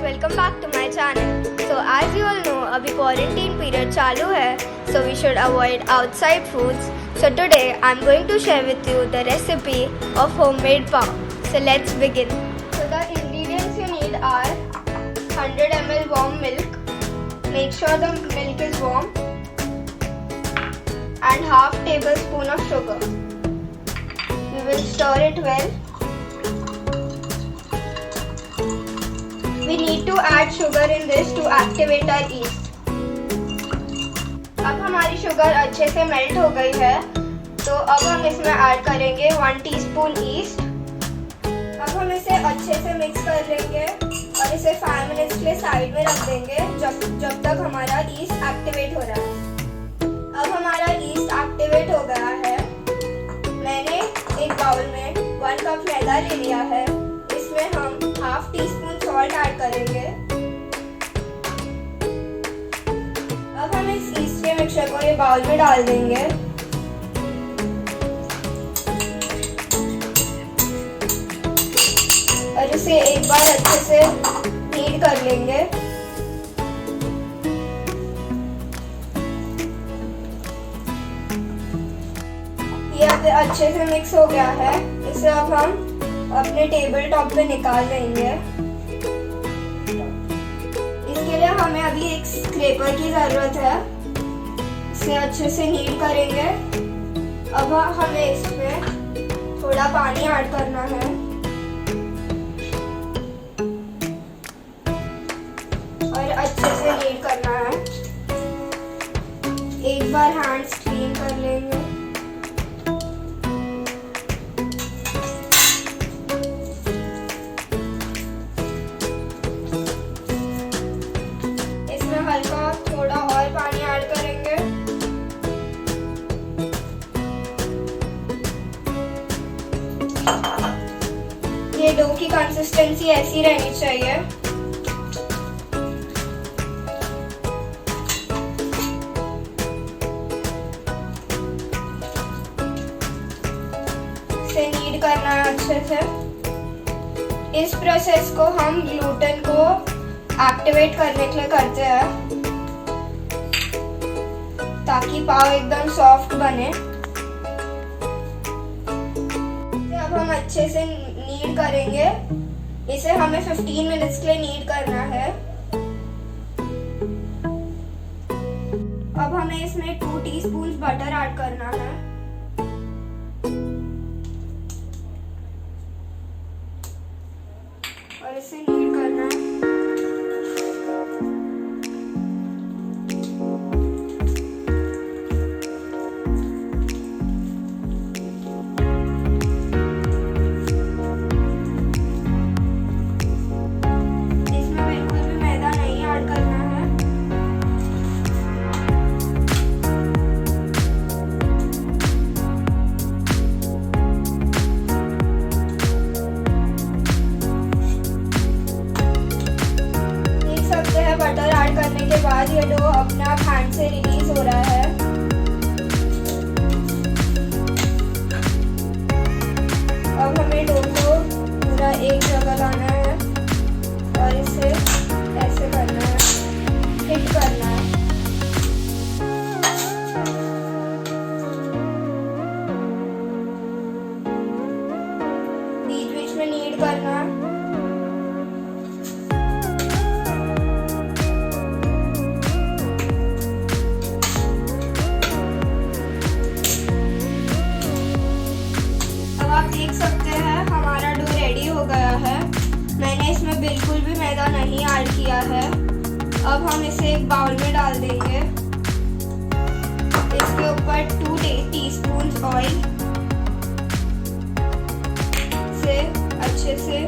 welcome back to my channel. So as you all know, अभी quarantine period चालू है, so we should avoid outside foods. So today I'm going to share with you the recipe of homemade pav. So let's begin. So the ingredients you need are 100 ml warm milk. Make sure the milk is warm. And half tablespoon of sugar. We will stir it well. We need to add sugar in this to activate our yeast. अब हमारी sugar अच्छे से melt हो गई है, तो अब हम इसमें ऐड करेंगे 1 टीस्पून ईस्ट. अब हम इसे अच्छे से मिक्स कर लेंगे और इसे 5 मिनट्स के लिए साइड में रख देंगे जब तक हमारा ईस्ट एक्टिवेट हो रहा है. अब हमारा ईस्ट एक्टिवेट हो गया है. मैंने एक बाउल में 1 कप मैदा ले लिया है. इसमें हम हाफ टीस्पून सॉल्ट ऐड करेंगे. अब हम इस ईस्ट के मिक्सचर को ये बाउल में डाल देंगे. और इसे एक बार अच्छे से नीड कर लेंगे. ये अब अच्छे से मिक्स हो गया है. इसे अब हम अपने टेबल टॉप पे निकाल लेंगे. इसके लिए हमें अभी एक स्क्रैपर की ज़रूरत है. इसे अच्छे से नीड करेंगे. अब हमें इसमें थोड़ा पानी ऐड करना है और अच्छे से नीड करना है. एक बार हैंड्स क्लीन कर लेंगे. हल्का थोड़ा और पानी ऐड करेंगे. ये डो की कंसिस्टेंसी ऐसी रहनी चाहिए. इसे नीड करना है अच्छे से. इस प्रोसेस को हम ग्लूटेन को एक्टिवेट करने के लिए करते हैं ताकि पाव एकदम सॉफ्ट बने. अब हम अच्छे से नीड करेंगे. इसे हमें 15 मिनट्स के लिए नीड करना है. अब हमें इसमें 2 टीस्पून बटर ऐड करना है. और इसे नीड करना है. बटर ऐड करने के बाद ये डो अपने आप हैंड से रिलीज हो रहा है. अब हमें डो को पूरा एक जगह लाना है और इसे ऐसे करना है, हिट करना है. बीच में नीड करना है. देख सकते हैं हमारा डो रेडी हो गया है. मैंने इसमें बिल्कुल भी मैदा नहीं ऐड किया है. अब हम इसे एक बाउल में डाल देंगे. इसके ऊपर 2 टीस्पून ऑयल से अच्छे से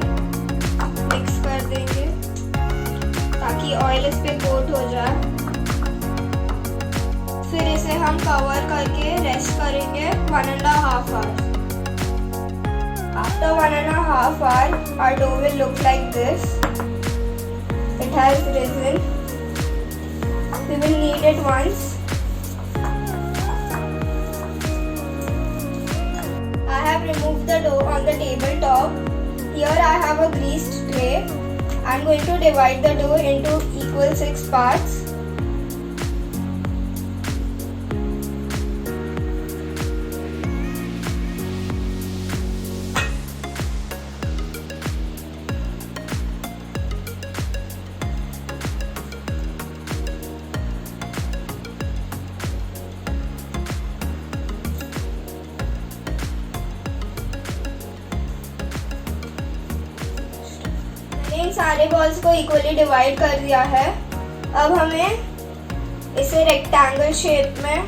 मिक्स कर देंगे ताकि ऑयल इस पे कोट हो जाए. फिर इसे हम कवर करके रेस्ट करेंगे 1.5 our. After 1.5 hours, our dough will look like this. It has risen. We will knead it once. I have removed the dough on the tabletop. Here I have a greased tray. I'm going to divide the dough into equal 6 parts. इन सारे balls को equally divide कर दिया है। अब हमें इसे rectangle shape में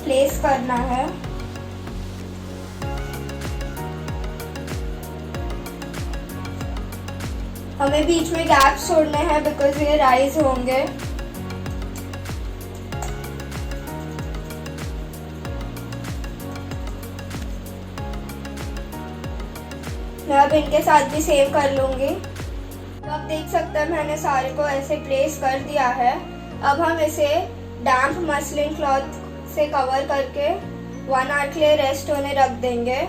place करना है। हमें बीच में गैप छोड़ने हैं बिकॉज ये राइज होंगे। मैं अब इनके साथ भी सेव कर लूँगी। तो आप देख सकते हैं मैंने सारे को ऐसे प्लेस कर दिया है। अब हम इसे डैम्प मसलिन क्लॉथ से कवर करके 1 आवर के लिए रेस्ट होने रख देंगे।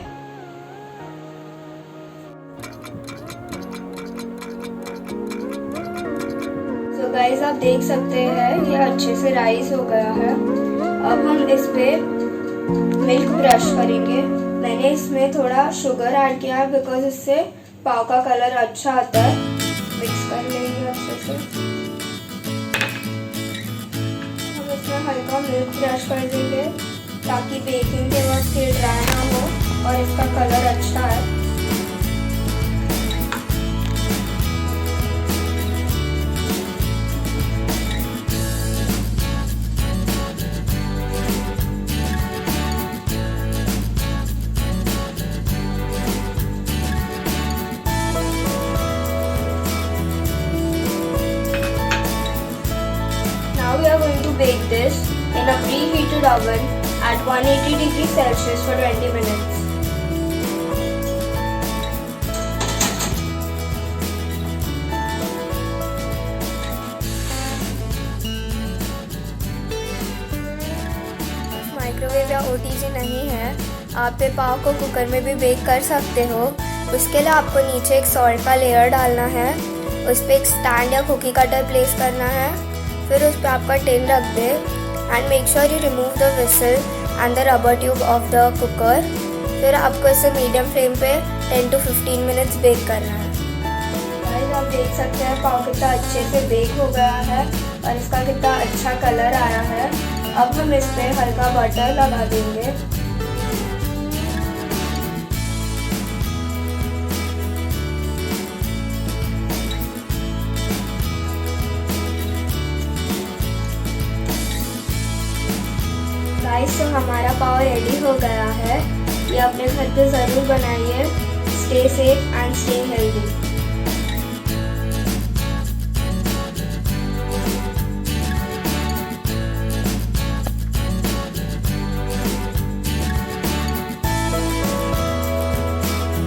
तो गाइस आप देख सकते हैं ये अच्छे से राइज हो गया है। अब हम इस पे मिल्क ब्रश करेंगे। मैंने इसमें थोड़ा शुगर ऐड किया है बिकॉज इससे पाव का कलर अच्छा आता है। मिक्स कर लेंगे अच्छे से। हम इसमें हल्का मिल्क ब्रश कर देंगे ताकि बेकिंग के वक्त ये ड्राई ना हो और इसका कलर अच्छा है। Now we are going to bake this in a preheated oven at 180 degrees Celsius for 20 minutes. Microwave या OTG नहीं है, आप ये पाव को कुकर में भी बेक कर सकते हो। उसके लिए आपको नीचे एक सॉल्ट का लेयर डालना है, उस पर एक स्टैंड या कुकी कटर प्लेस करना है, फिर उस पर आपका टिन रख दे and make sure you remove the whistle and the rubber tube off the cooker. फिर आपको इसे मीडियम फ्लेम पे 10 to 15 मिनट्स बेक करना है। गाइस आप देख सकते हैं पाव कितना अच्छे से बेक हो गया है और इसका कितना अच्छा कलर आया है। अब हम इस पर हल्का बटर लगा देंगे। गाइस तो हमारा पाव रेडी हो गया है। ये अपने घर पे ज़रूर बनाइए। Stay safe and stay healthy.